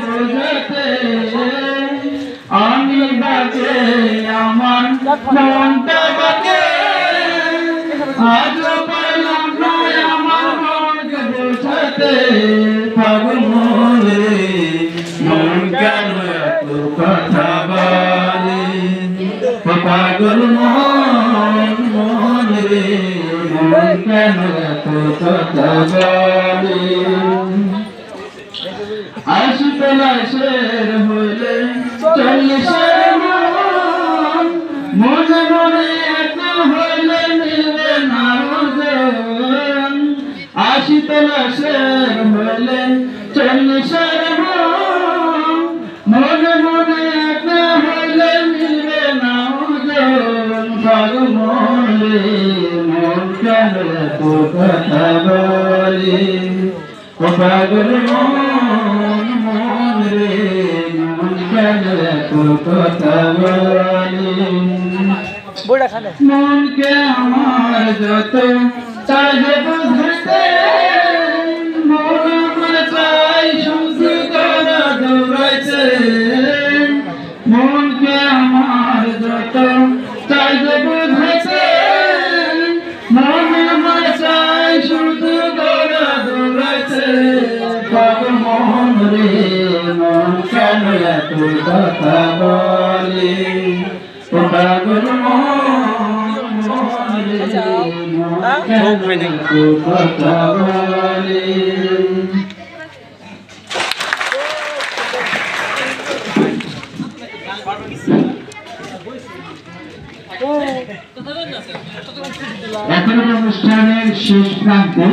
বোঝাতে আমি বাজে আমার মনটা বাজে আজ পারলাম না আমার মনকে বোঝাতে পাগল মনে মন কেন এত কথা বলে পাগল মন রে মন কেন এত কথা বলে আশি পলাশের হলে চল্লিশের মন মনে মনে এত হলে মিলবে না ওজন আশি পলাশের হলে চল্লিশের মন মনে মনে এত হলে মিলবে না ওজন পাগল মন রে মন কেন এত কথা বলে পাগল মন রে মন কেন এত কথা বলে মনকে আমার যত চাইবে বুঝতে মন আমার চাই শুধু তারা দৌড়াইছে মনকে আমার যত চাইবে বুঝতে মন আমার চাই শুধু তারা দৌড়াইছে পাগল মন রে মন কেন এত কথা বলে পাগল মন রে মন কেন এত কথা বলে এখন অনুষ্ঠানের শেষ প্রান্তে